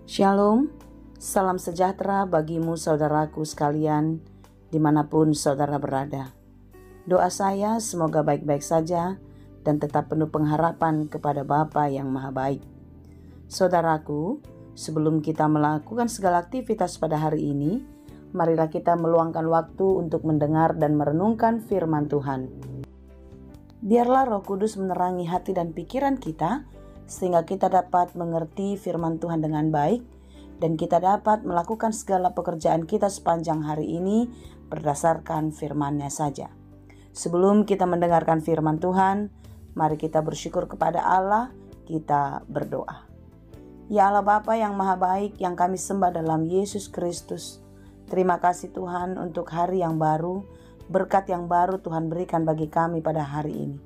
Shalom, salam sejahtera bagimu saudaraku sekalian dimanapun saudara berada. Doa saya semoga baik-baik saja dan tetap penuh pengharapan kepada Bapa yang Maha Baik. Saudaraku, sebelum kita melakukan segala aktivitas pada hari ini, marilah kita meluangkan waktu untuk mendengar dan merenungkan firman Tuhan. Biarlah Roh Kudus menerangi hati dan pikiran kita, sehingga kita dapat mengerti firman Tuhan dengan baik dan kita dapat melakukan segala pekerjaan kita sepanjang hari ini berdasarkan firman-Nya saja. Sebelum kita mendengarkan firman Tuhan, mari kita bersyukur kepada Allah, kita berdoa. Ya Allah Bapa yang Maha Baik yang kami sembah dalam Yesus Kristus, terima kasih Tuhan untuk hari yang baru, berkat yang baru Tuhan berikan bagi kami pada hari ini.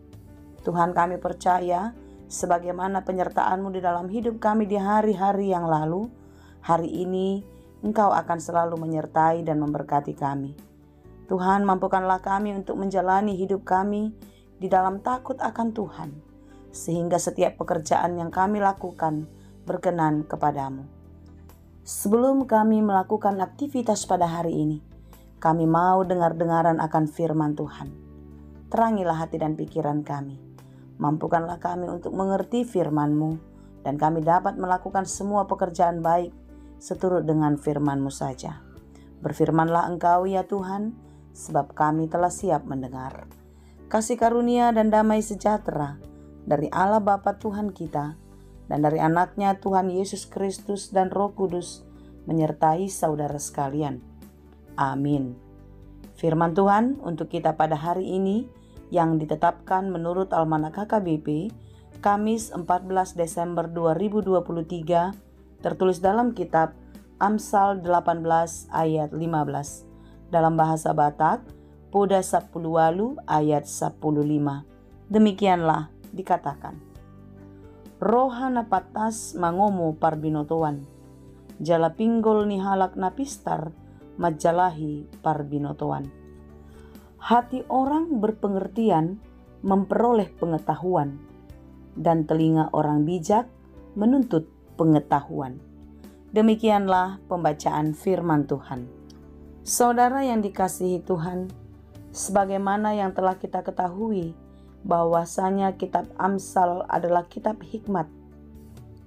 Tuhan, kami percaya sebagaimana penyertaan-Mu di dalam hidup kami di hari-hari yang lalu, hari ini Engkau akan selalu menyertai dan memberkati kami. Tuhan, mampukanlah kami untuk menjalani hidup kami di dalam takut akan Tuhan, sehingga setiap pekerjaan yang kami lakukan berkenan kepadamu. Sebelum kami melakukan aktivitas pada hari ini, kami mau dengar-dengaran akan firman Tuhan. Terangilah hati dan pikiran kami. Mampukanlah kami untuk mengerti firman-Mu dan kami dapat melakukan semua pekerjaan baik seturut dengan firman-Mu saja. Berfirmanlah Engkau ya Tuhan, sebab kami telah siap mendengar. Kasih karunia dan damai sejahtera dari Allah Bapa Tuhan kita dan dari anak-Nya Tuhan Yesus Kristus dan Roh Kudus menyertai saudara sekalian. Amin. Firman Tuhan untuk kita pada hari ini yang ditetapkan menurut Almanak HKBP, Kamis 14 Desember 2023, tertulis dalam kitab Amsal 18 ayat 15, dalam bahasa Batak, Poda 10 ayat 15. Demikianlah dikatakan. Rohana patas mangomo parbinotoan, jala pinggol ni halak napistar, majalahi parbinotoan. Hati orang berpengertian memperoleh pengetahuan, dan telinga orang bijak menuntut pengetahuan. Demikianlah pembacaan firman Tuhan. Saudara yang dikasihi Tuhan, sebagaimana yang telah kita ketahui bahwasanya kitab Amsal adalah kitab hikmat,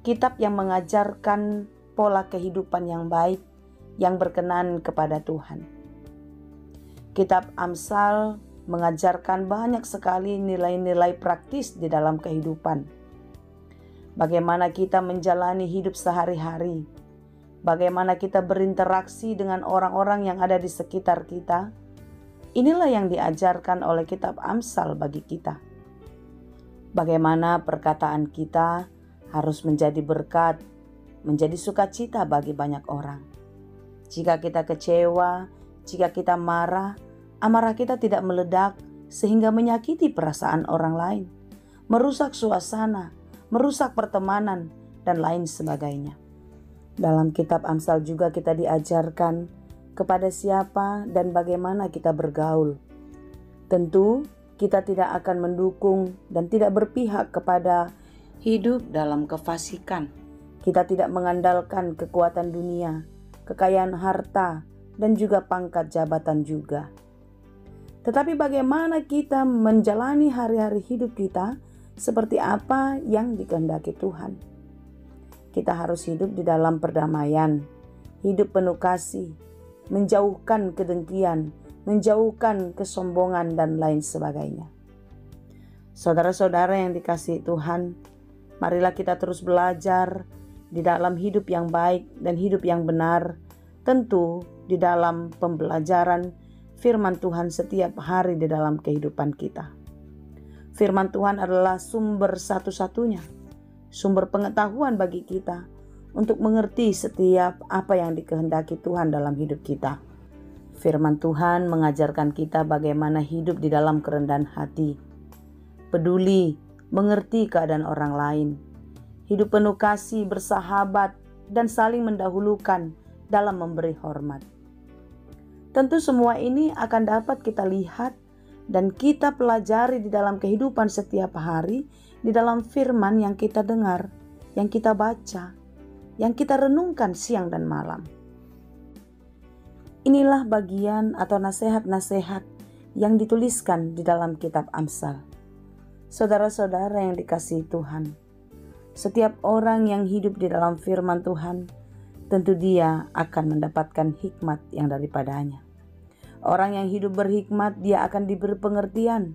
kitab yang mengajarkan pola kehidupan yang baik yang berkenan kepada Tuhan. Kitab Amsal mengajarkan banyak sekali nilai-nilai praktis di dalam kehidupan. Bagaimana kita menjalani hidup sehari-hari, bagaimana kita berinteraksi dengan orang-orang yang ada di sekitar kita. Inilah yang diajarkan oleh kitab Amsal bagi kita. Bagaimana perkataan kita harus menjadi berkat, menjadi sukacita bagi banyak orang. Jika kita kecewa, jika kita marah, amarah kita tidak meledak sehingga menyakiti perasaan orang lain, merusak suasana, merusak pertemanan, dan lain sebagainya. Dalam kitab Amsal juga kita diajarkan kepada siapa dan bagaimana kita bergaul. Tentu kita tidak akan mendukung dan tidak berpihak kepada hidup dalam kefasikan. Kita tidak mengandalkan kekuatan dunia, kekayaan harta, dan juga pangkat jabatan juga. Tetapi bagaimana kita menjalani hari-hari hidup kita seperti apa yang dikehendaki Tuhan. Kita harus hidup di dalam perdamaian, hidup penuh kasih, menjauhkan kedengkian, menjauhkan kesombongan dan lain sebagainya. Saudara-saudara yang dikasihi Tuhan, marilah kita terus belajar di dalam hidup yang baik dan hidup yang benar, tentu di dalam pembelajaran firman Tuhan setiap hari di dalam kehidupan kita. Firman Tuhan adalah sumber satu-satunya, sumber pengetahuan bagi kita untuk mengerti setiap apa yang dikehendaki Tuhan dalam hidup kita. Firman Tuhan mengajarkan kita bagaimana hidup di dalam kerendahan hati, peduli, mengerti keadaan orang lain, hidup penuh kasih, bersahabat, dan saling mendahulukan dalam memberi hormat. Tentu semua ini akan dapat kita lihat dan kita pelajari di dalam kehidupan setiap hari, di dalam firman yang kita dengar, yang kita baca. yang kita renungkan siang dan malam. Inilah bagian atau nasihat-nasihat yang dituliskan di dalam kitab Amsal. Saudara-saudara yang dikasihi Tuhan, setiap orang yang hidup di dalam firman Tuhan, tentu dia akan mendapatkan hikmat yang daripadanya. Orang yang hidup berhikmat, dia akan diberi pengertian.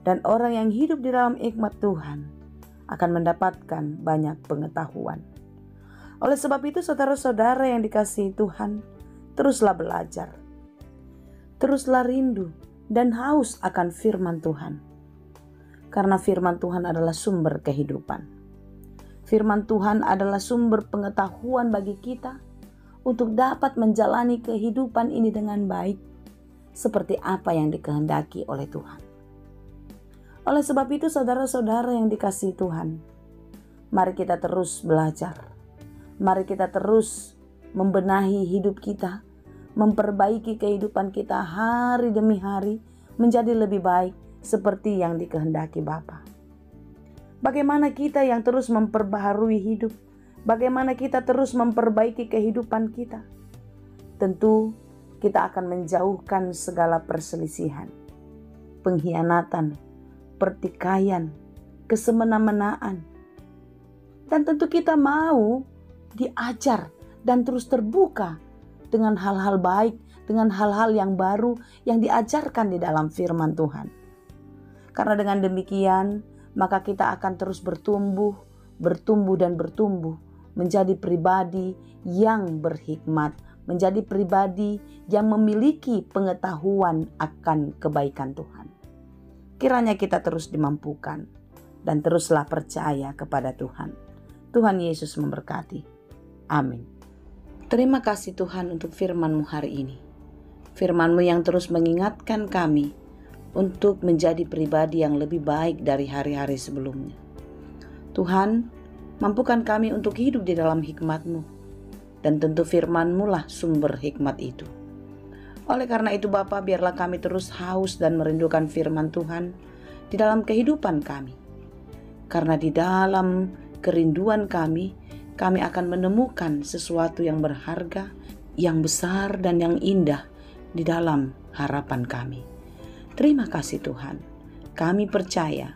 Dan orang yang hidup di dalam hikmat Tuhan akan mendapatkan banyak pengetahuan. Oleh sebab itu, saudara-saudara yang dikasihi Tuhan, teruslah belajar. Teruslah rindu dan haus akan firman Tuhan. Karena firman Tuhan adalah sumber kehidupan. Firman Tuhan adalah sumber pengetahuan bagi kita untuk dapat menjalani kehidupan ini dengan baik, seperti apa yang dikehendaki oleh Tuhan. Oleh sebab itu, saudara-saudara yang dikasihi Tuhan, mari kita terus belajar. Mari kita terus membenahi hidup kita, memperbaiki kehidupan kita hari demi hari menjadi lebih baik seperti yang dikehendaki Bapa. Bagaimana kita yang terus memperbaharui hidup? Bagaimana kita terus memperbaiki kehidupan kita? Tentu kita akan menjauhkan segala perselisihan, pengkhianatan, pertikaian, kesemena-menaan. Dan tentu kita mau diajar dan terus terbuka dengan hal-hal baik, dengan hal-hal yang baru yang diajarkan di dalam firman Tuhan. Karena dengan demikian, maka kita akan terus bertumbuh dan bertumbuh menjadi pribadi yang berhikmat, menjadi pribadi yang memiliki pengetahuan akan kebaikan Tuhan. Kiranya kita terus dimampukan dan teruslah percaya kepada Tuhan. Tuhan Yesus memberkati. Amin. Terima kasih Tuhan untuk firman-Mu hari ini. Firman-Mu yang terus mengingatkan kami untuk menjadi pribadi yang lebih baik dari hari-hari sebelumnya. Tuhan, mampukan kami untuk hidup di dalam hikmat-Mu. Dan tentu firman-Mu lah sumber hikmat itu. Oleh karena itu Bapa, biarlah kami terus haus dan merindukan firman Tuhan di dalam kehidupan kami. Karena di dalam kerinduan kami akan menemukan sesuatu yang berharga, yang besar dan yang indah di dalam harapan kami. Terima kasih Tuhan. Kami percaya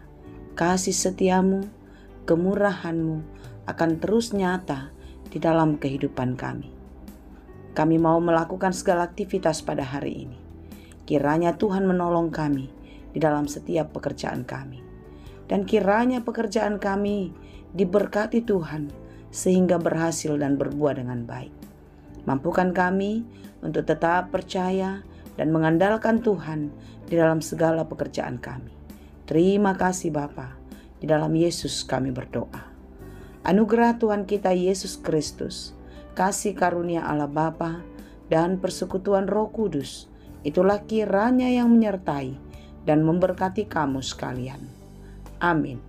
kasih setia-Mu, kemurahan-Mu akan terus nyata di dalam kehidupan kami. Kami mau melakukan segala aktivitas pada hari ini. Kiranya Tuhan menolong kami di dalam setiap pekerjaan kami. Dan kiranya pekerjaan kami diberkati Tuhan sehingga berhasil dan berbuah dengan baik. Mampukan kami untuk tetap percaya dan mengandalkan Tuhan di dalam segala pekerjaan kami. Terima kasih Bapa. Di dalam Yesus kami berdoa. Anugerah Tuhan kita Yesus Kristus, kasih karunia Allah Bapa dan persekutuan Roh Kudus, itulah kiranya yang menyertai dan memberkati kamu sekalian. Amin.